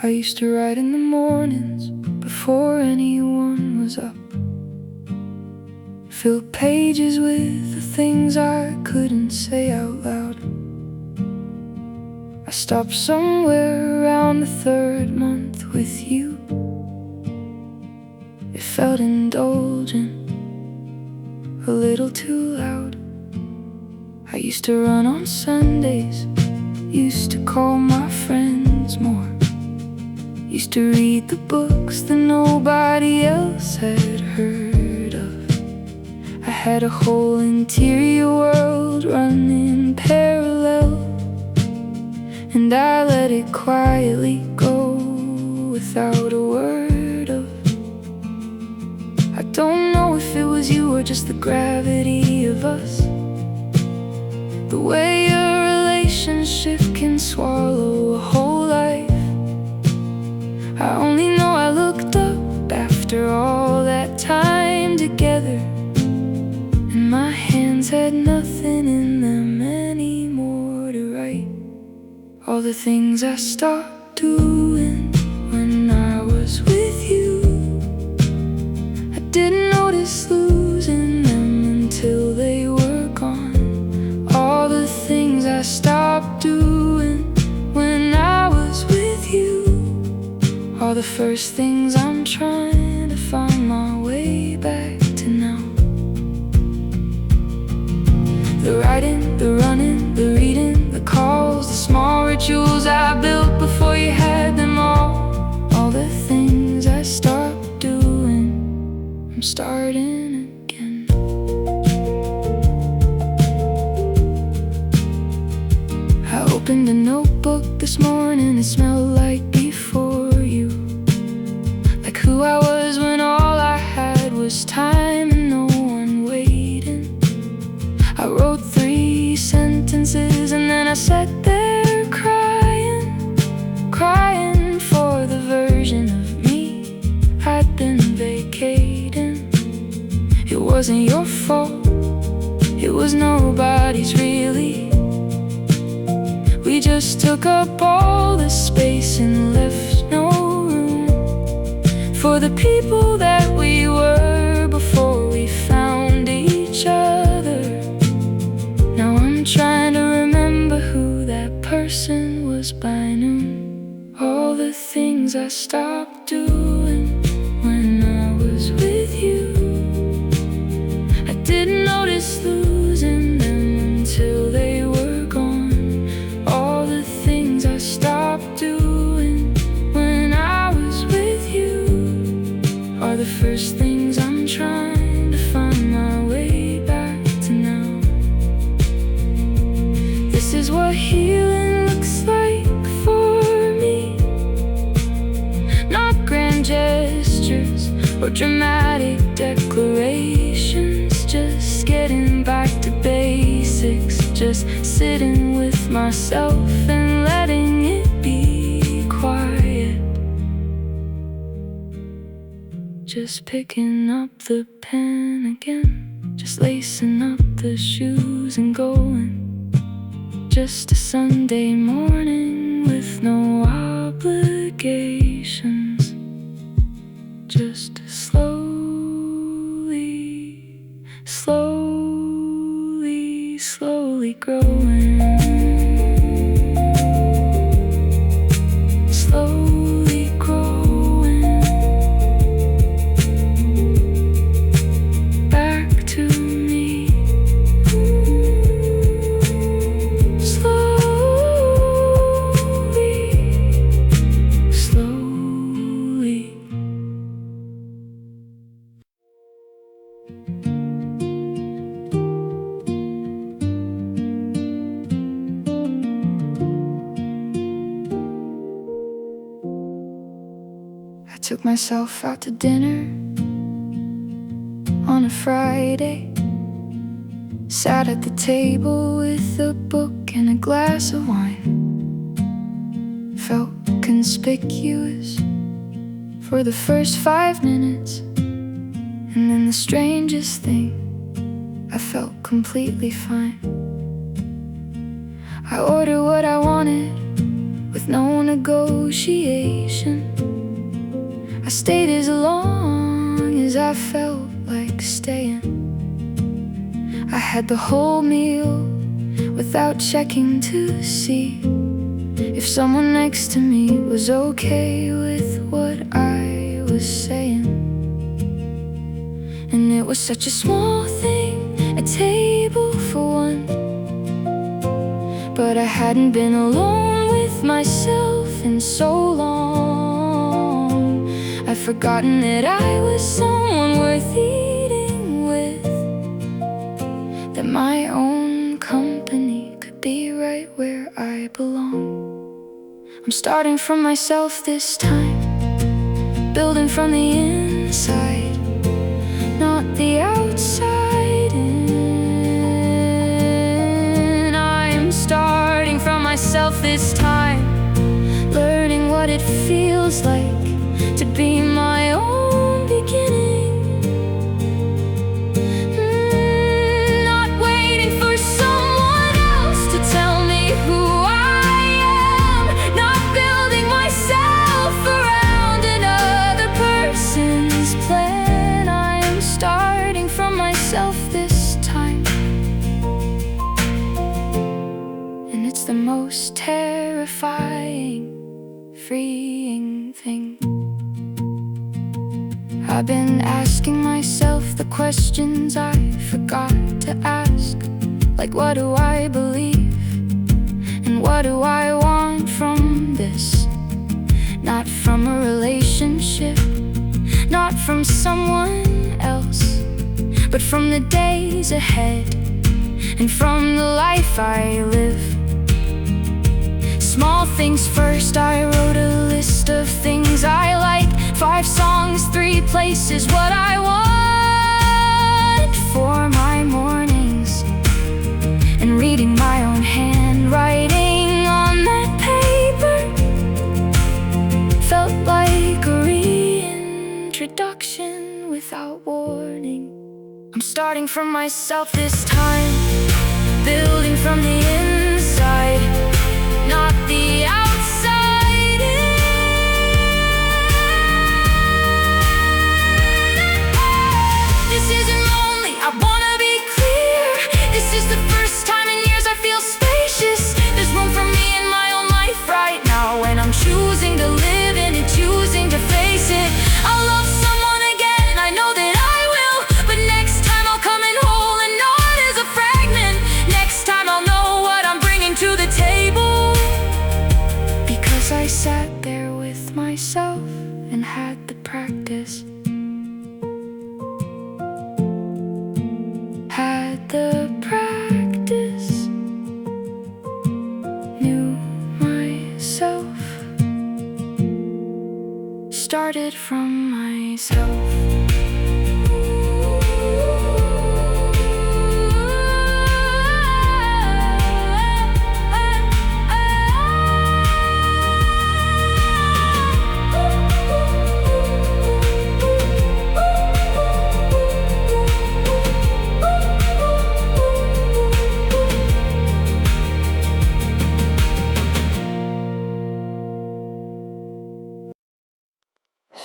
I used to write in the mornings before anyone was up. Fill pages with the things I couldn't say out loud. I stopped somewhere around the third month with you. It felt indulgent, a little too loud. I used to run on Sundays, used to call my friends more, used to read the books that nobody else had heard of. I had a whole interior world running parallel, and I let it quietly go without a word of. I don't know if it was you or just the gravity of us, the way a relationship can swallow a whole life. I only know I looked up after all that time together, and my hands had nothing in them anymore to write. All the things I stopped doing when I was with you, I didn't notice losing them until they were gone. All the things I stopped doing when I was with you are the first things I'm trying to find my way back to now. The writing, the running, the reading, the calls, the small rituals I built before you had them all the things I stopped doing, I'm starting again. I opened a notebook this morning, it smelled like before you, like who I was when all I had was time and no one waiting. I wrote 3 sentences and then I sat there crying, crying for the version of me I'd been vacating. It wasn't your fault, it was nobody's really. We just took up all the space and left no room for the people that we were before we found each other. Now I'm trying to remember who that person was by noon. All the things I stopped doing when I was with you, I didn't notice losing them until they were gone. All the things I stopped doing when I was with you are the first things I'm trying to find my way back to now. This is what healing looks like for me. Not grand gestures or dramatic declarations, just getting back to basics, just sitting with myself and letting it be quiet, just picking up the pen again, just lacing up the shoes and going. Just a Sunday morning with no obligations, just slowly, slowly, slowly growing, slowly growing back to me. I took myself out to dinner on a Friday, sat at the table with a book and a glass of wine, felt conspicuous for the first 5 minutes, and then the strangest thing, I felt completely fine. I ordered what I wanted with no negotiation. I stayed as long as I felt like staying. I had the whole meal without checking to see if someone next to me was okay with what I was saying. And it was such a small thing, a table for one, but I hadn't been alone with myself in so long. I'd forgotten that I was someone worth eating with, that my own company could be right where I belong. I'm starting from myself this time, building from the inside, not the outside in. I'm starting from myself this time, learning what it feels like to be my own beginning. Not waiting for someone else to tell me who I am, not building myself around another person's plan. I am starting from myself this time, and it's the most terrifying, freeing thing. I've been asking myself the questions I forgot to ask, like what do I believe, and what do I want from this? Not from a relationship, not from someone else, but from the days ahead, and from the life I live. Small things first, I wrote a list of things I like, 5 songs, 3 places, what I want for my mornings, and reading my own handwriting on that paper felt like a reintroduction without warning. I'm starting from myself this time, building from the inside, not the outside in. This isn't lonely, I wanna be clear. This is the first time in years I feel spacious. There's room for me in my own life right now, and I'm choosing to live in it, choosing to face it. I'll love someone again, I know that I will, but next time I'll come in whole and not as a fragment. Next time I'll know what I'm bringing to the table, because I sat there with myself and had the practice, had the practice, knew myself, started from myself.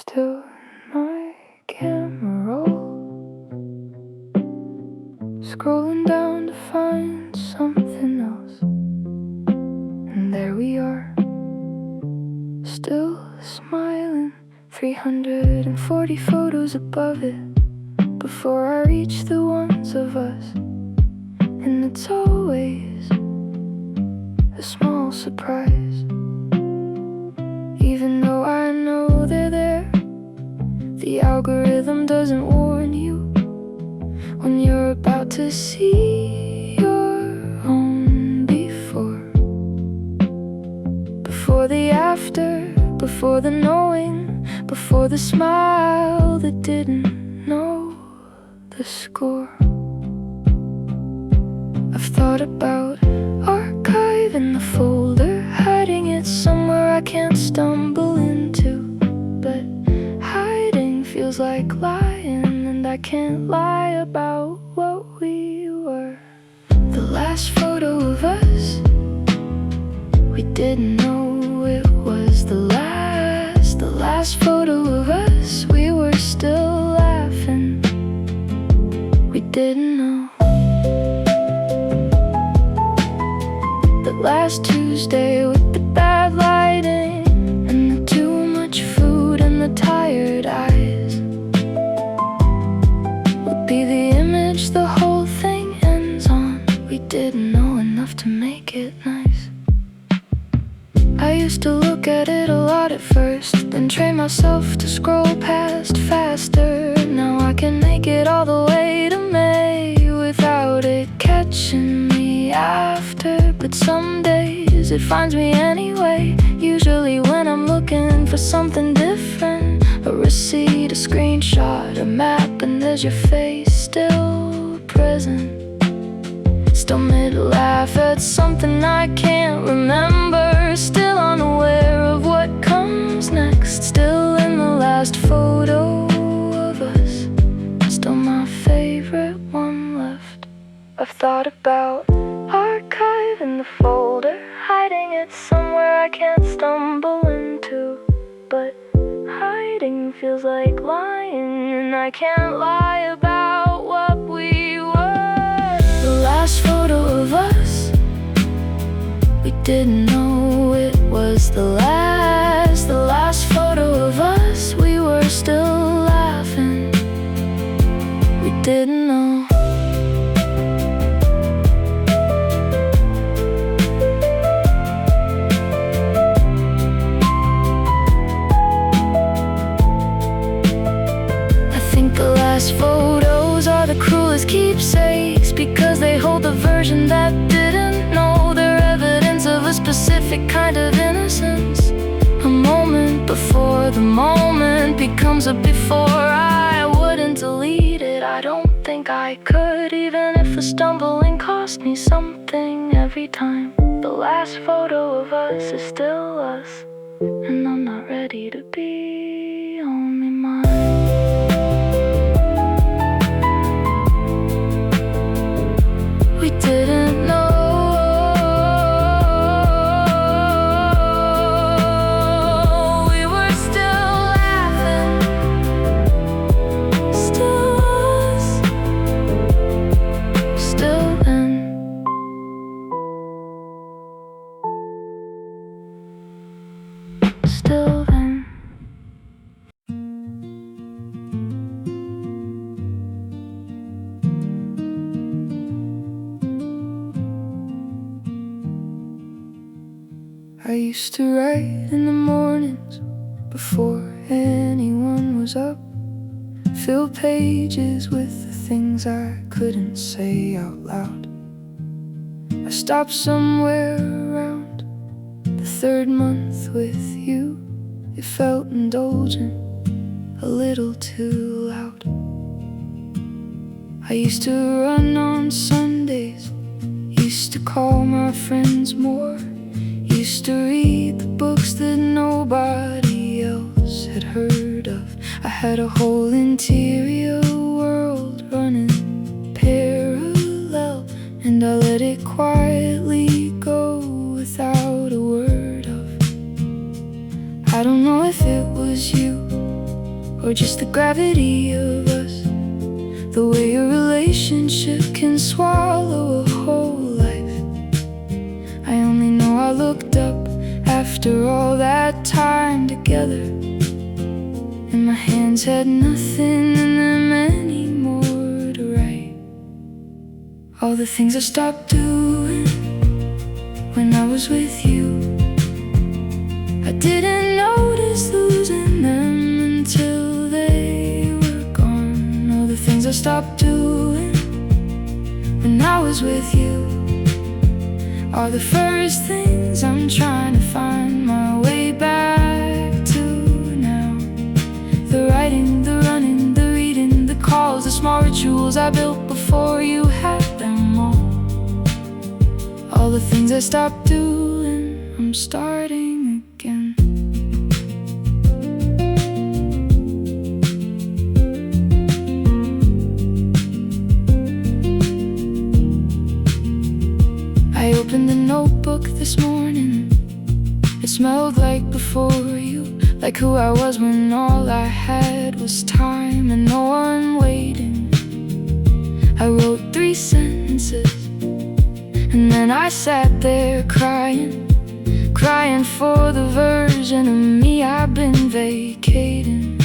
Still my camera roll, scrolling down to find something else, and there we are, still smiling. 340 photos above it before I reach the ones of us, and it's always a small surprise. Even though I know they're there, the algorithm doesn't warn you when you're about to see your own before. Before the after, before the knowing, before the smile that didn't know the score. I've thought about archiving the folder, hiding it somewhere I can't stumble into, but hiding feels like lying, and I can't lie about what we were. The last photo of us, we didn't know it was was the last photo of us. We were still laughing. We didn't know that last Tuesday with the bad lighting and the too much food and the tired eyes would be the image the whole thing ends on. We didn't know enough to make it nice. I used to look at it a lot at first, then train myself to scroll past faster. Now I can make it all the way to May without it catching me after. But some days it finds me anyway, usually when I'm looking for something different. A receipt, a screenshot, a map, and there's your face still present. Still mid-laugh at something I can't remember. Still unaware of what comes next. Still in the last photo of us. Still my favorite one left. I've thought about archiving the folder, hiding it somewhere I can't stumble into. But hiding feels like lying, and I can't lie about what we were. The last photo of us, we didn't know it was the last photo of us. We were still laughing. We didn't know. I think the last photos are the cruelest keepsakes, because they hold the version that didn't know. They're evidence of a specific kind of innocence. A moment before the moment becomes a before. I wouldn't delete it, I don't think I could, even if the stumbling cost me something every time. The last photo of us is still us, and I'm not ready to be only mine. We didn't know. We were still laughing. Still us. Still then. Still then. I used to write in the mornings before anyone was up. Fill pages with the things I couldn't say out loud. I stopped somewhere around the third month with you. It felt indulgent, a little too loud. I used to run on Sundays, used to call my friends more, used to read the books that nobody else had heard of. I had a whole interior world running parallel, and I let it quietly go without a word of. I don't know if it was you, or just the gravity of us, the way a relationship can swallow a whole life. I only know I looked up after all that time together, and my hands had nothing in them anymore to write. All the things I stopped doing when I was with you, I didn't notice losing them until they were gone. All the things I stopped doing when I was with you are the first things I'm trying to find my way back to now. The writing, the running, the reading, the calls, the small rituals I built before you had them all. All the things I stopped doing, I'm starting again. I opened the notebook this morning It smelled like before you, like who I was when all I had was time and no one waiting. I wrote 3 sentences, and then I sat there crying, crying for the version of me I've been vacating.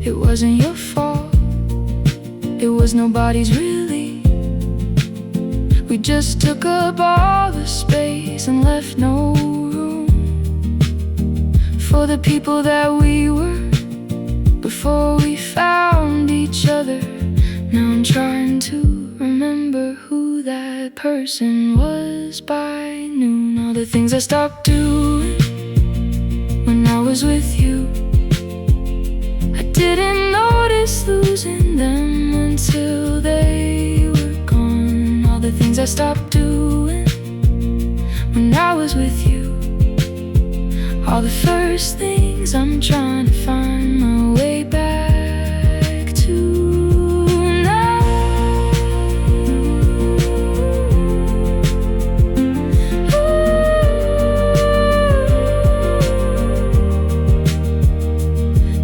It wasn't your fault, it was nobody's really. We just took up all the space and left no room for the people that we were before we found each other. Now I'm trying to remember who that person was by noon. All the things I stopped doing when I was with you, I didn't notice losing them until they were gone. All the things I stopped doing when I was with you, all the first things I'm trying to find my way back to now.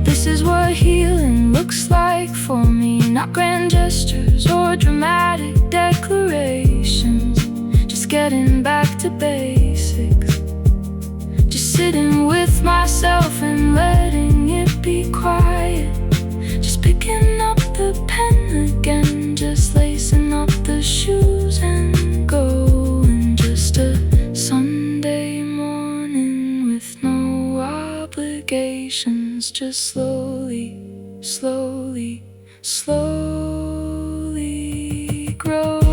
This is what healing looks like for me. Not grand gestures or dramatic declarations, just getting back to basics. Sitting with myself and letting it be quiet. Just picking up the pen again, just lacing up the shoes and going. Just a Sunday morning with no obligations, just slowly, slowly, slowly growing.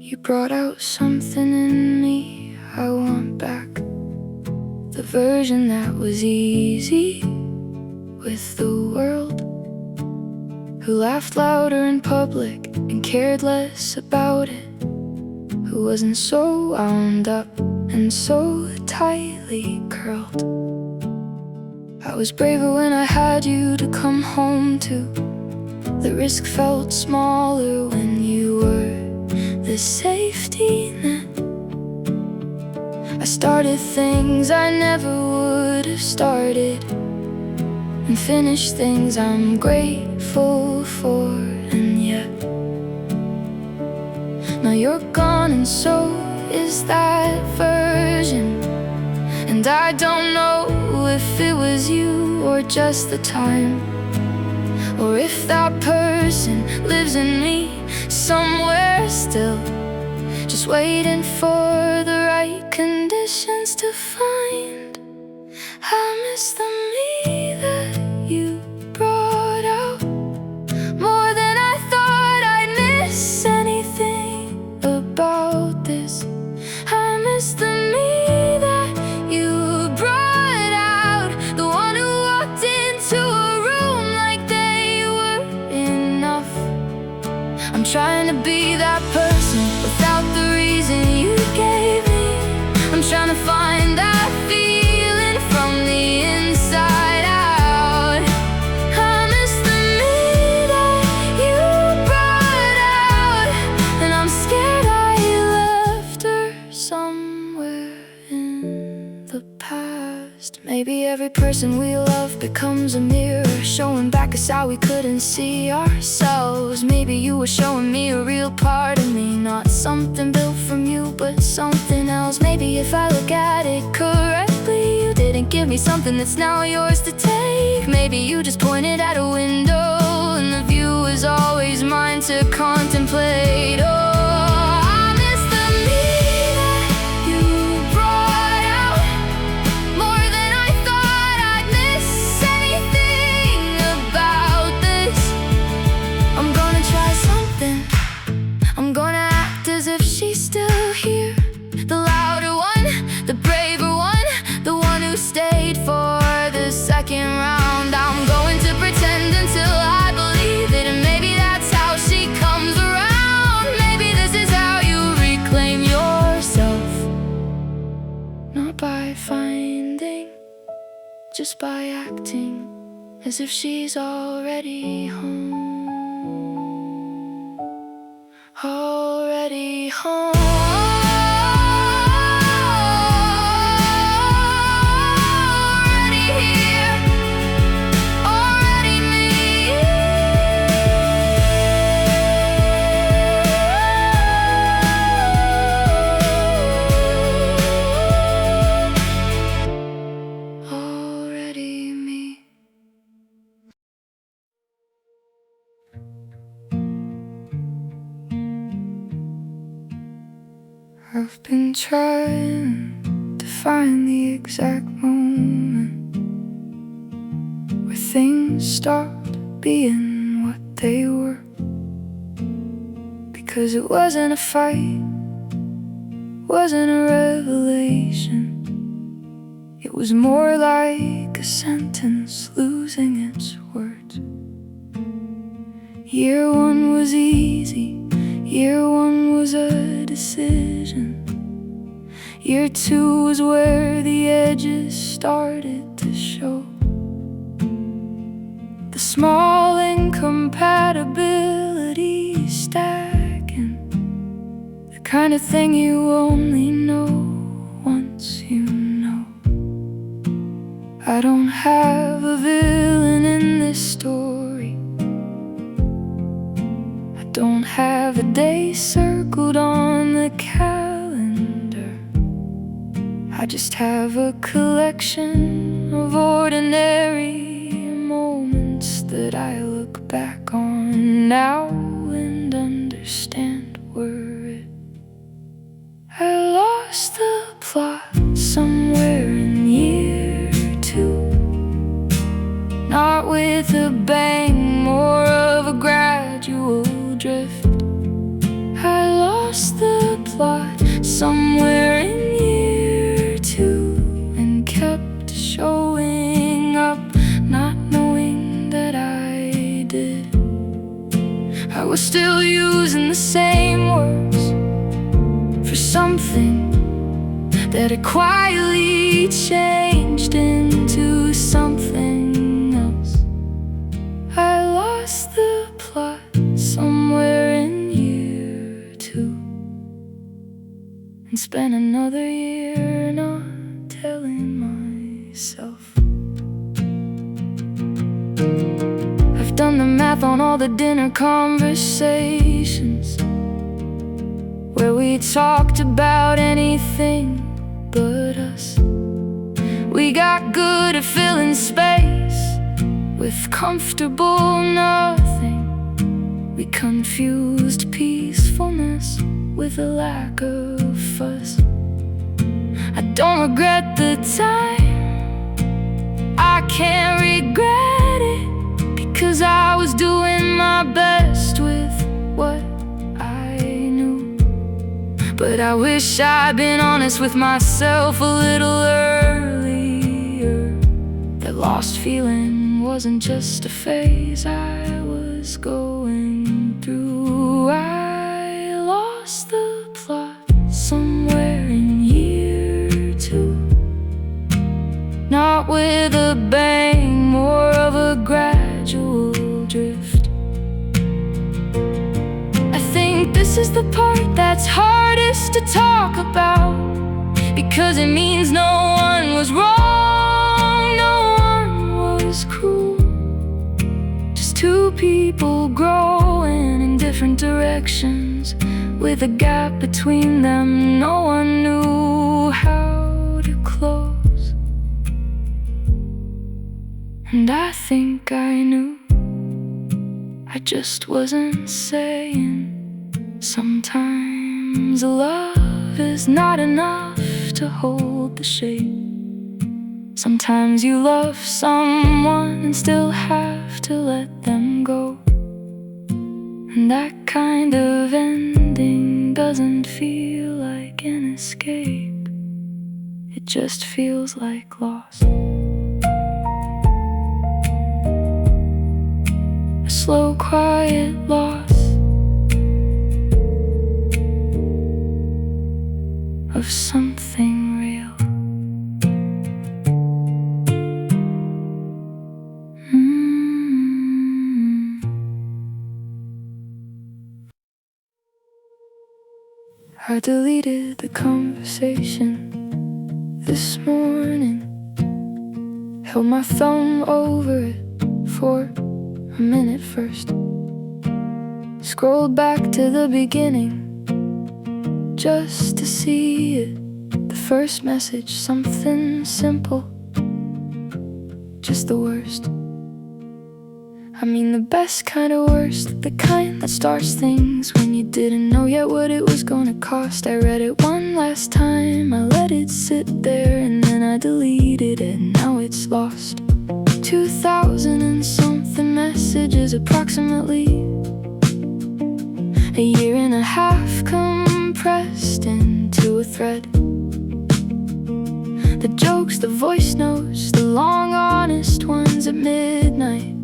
You brought out something in me I want back, the version that was easy with the world, who laughed louder in public and cared less about it, who wasn't so wound up and so tightly curled. I was braver when I had you to come home to. The risk felt smaller when you were the safety net. I started things I never would have started, and finished things I'm grateful for. And yet now you're gone, and so is that version. And I don't know if it was you or just the time, or if that person lives in me somewhere still, just waiting for the right conditions to find. I miss the me that you brought out more than I thought I'd miss anything about this. I miss the me that you brought out, the one who walked into a room like they were enough. I'm trying to be that person without the reason you gave me. I'm trying to find that feeling from the inside out. I miss the me that you brought out, and I'm scared I left her somewhere in the past. Maybe every person we love becomes a mirror, showing back us how we couldn't see ourselves. Maybe you were showing me a real part of me, not something built from you, but something else. Maybe if I look at it correctly, you didn't give me something that's now yours to take. Maybe you just pointed at a window, and the view was always mine to contemplate. Oh, I miss the me that you brought out just by acting as if she's already home. Already home. Already here. Already me. Already me. I've been trying to find the exact moment where things stopped being what they were. Because it wasn't a fight, wasn't a revelation. It was more like a sentence losing its words. Year one was easy, year one was a decision. Year two was where the edges started to show. The small incompatibility stacking, the kind of thing you only know once you know. I don't have a villain in this story. I don't have a day circled on the calendar. I just have a collection of ordinary moments that I look back on now and understand were it. I lost the plot somewhere in year two, not with a bang, more of a gradual drift. I lost the plot somewhere in year two and kept showing up, not knowing that I did. I was still using the same words for something that had quietly changed into something else. I lost the plot somewhere in year two and spent another year not telling myself. I've done the math on all the dinner conversations where we talked about anything but us. We got good at filling space with comfortable nothing. We confused peacefulness with a lack of fuss. I don't regret the time, I can't regret it, because I was doing my best with what I knew. But I wish I'd been honest with myself a little earlier. That lost feeling wasn't just a phase I was going through. I lost the plot somewhere in year two, not with a bang, more of a gradual drift. I think this is the part that's hardest to talk about, because it means no one was wrong, no one was cruel. Just two people growing in different directions, with a gap between them no one knew how to close. And I think I knew, I just wasn't saying. Sometimes love is not enough to hold the shape. Sometimes you love someone and still have to let them go. And that kind of ending doesn't feel like an escape. It just feels like loss. A slow, quiet loss of something real. I deleted the conversation this morning. Held my thumb over it for a minute first. Scrolled back to the beginning just to see it. The first message, something simple, just the worst. I mean the best kind of worst, the kind that starts things when you didn't know yet what it was gonna cost. I read it one last time, I let it sit there, and then I deleted it, now it's lost. 2,000 and something messages approximately. A year and a half compressed into a thread. The jokes, the voice notes, the long honest ones at midnight.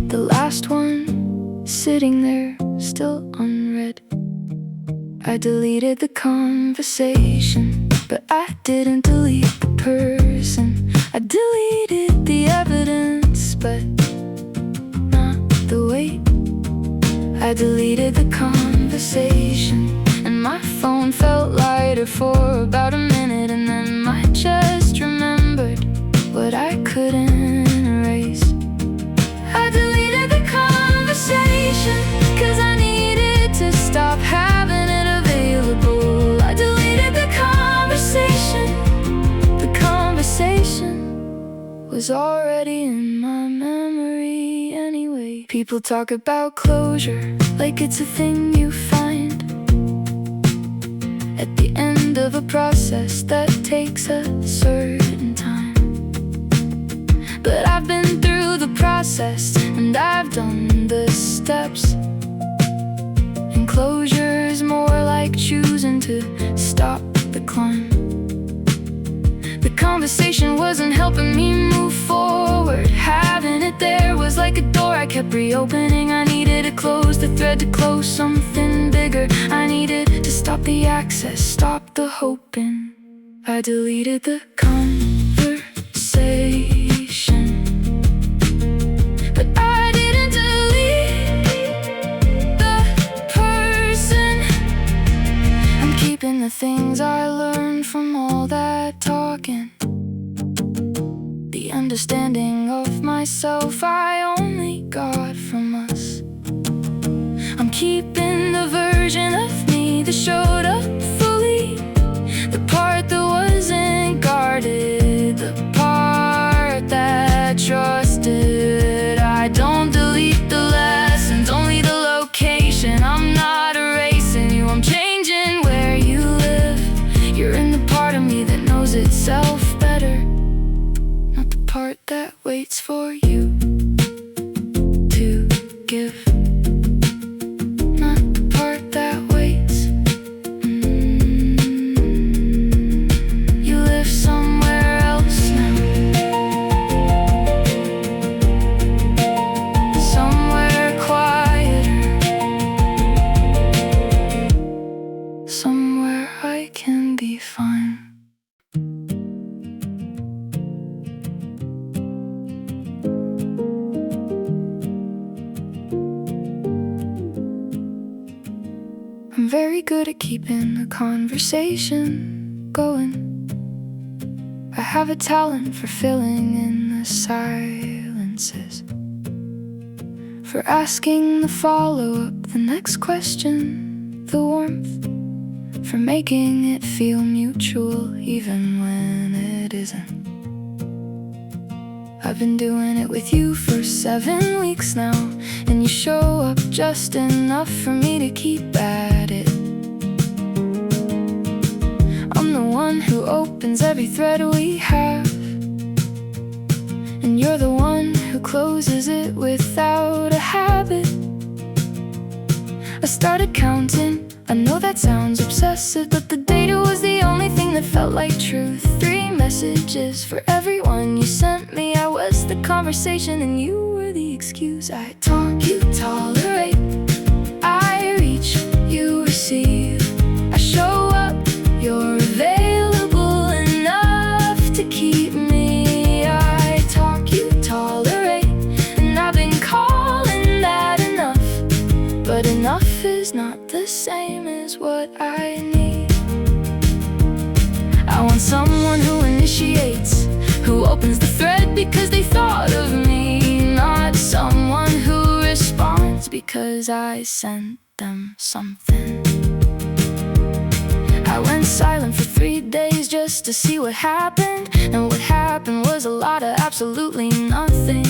The last one sitting there still unread. I deleted the conversation, but I didn't delete the person. I deleted the evidence, but not the weight. I deleted the conversation, and my phone felt lighter for about a minute, and then my chest remembered what I couldn't erase. I deleted the conversation, 'cause I needed to stop having it available. I deleted the conversation. The conversation was already in my memory anyway. People talk about closure like it's a thing you find at the end of a process that takes a certain time. But I've been through the process, and I've done the steps, and closure is more like choosing to stop the climb. The conversation wasn't helping me move forward. Having it there was like a door I kept reopening. I needed to close the thread, to close something bigger. I needed to stop the access, stop the hoping. I deleted the conversation, but I didn't delete the person. I'm keeping the things I learned from all that talking. The understanding of myself I only got from us. I'm keeping the version of me that showed up fully, the part that wasn't guarded, the part that trusted. I don't delete the lessons, only the location. I'm not erasing you, I'm changing where you live. You're in the part of me that knows itself better, not the part that waits for you to give. Not the part that waits. You live somewhere else now, somewhere quieter, somewhere I can be fine. I'm very good at keeping the conversation going. I have a talent for filling in the silences, for asking the follow-up, the next question, the warmth, for making it feel mutual even when it isn't. I've been doing it with you for 7 weeks now, and you show up just enough for me to keep at it. I'm the one who opens every thread we have, and you're the one who closes it without a habit. I started counting, I know that sounds obsessive, but the data was the only thing that felt like truth. 3 messages for everyone you sent me. I was the conversation and you were the excuse. I talk, you tolerate. I reach, you receive. I show up, you're available enough to keep me. I talk, you tolerate, and I've been calling that enough, but enough is not the same as what I want someone who initiates, who opens the thread because they thought of me, not someone who responds because I sent them something. I went silent for 3 days just to see what happened, and what happened was a lot of absolutely nothing.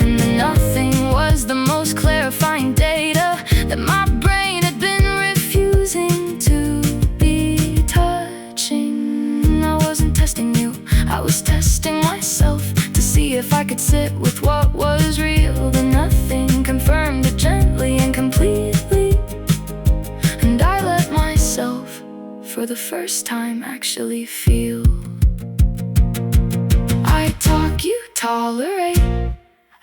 And the nothing was the most clarifying data that my brain had been refusing to be touching. I wasn't testing you, I was testing myself to see if I could sit with what was real. The nothing confirmed it gently and completely, and I let myself, for the first time, actually feel. I talk, you tolerate,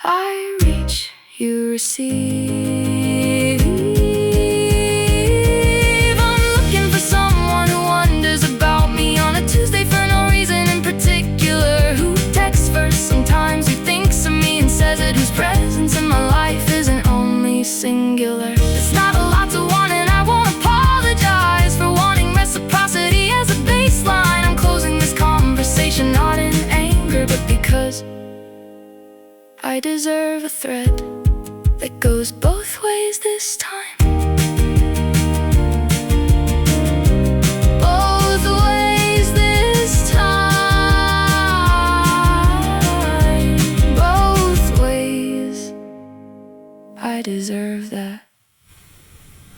I reach, you receive. I'm looking for someone who wonders about me on a Tuesday for no reason in particular, who texts first sometimes, who thinks of me and says it, whose presence in my life isn't only singular. It's not a lot to want, and I won't apologize for wanting reciprocity as a baseline. I'm closing this conversation not in anger, but because I deserve a thread that goes both ways this time.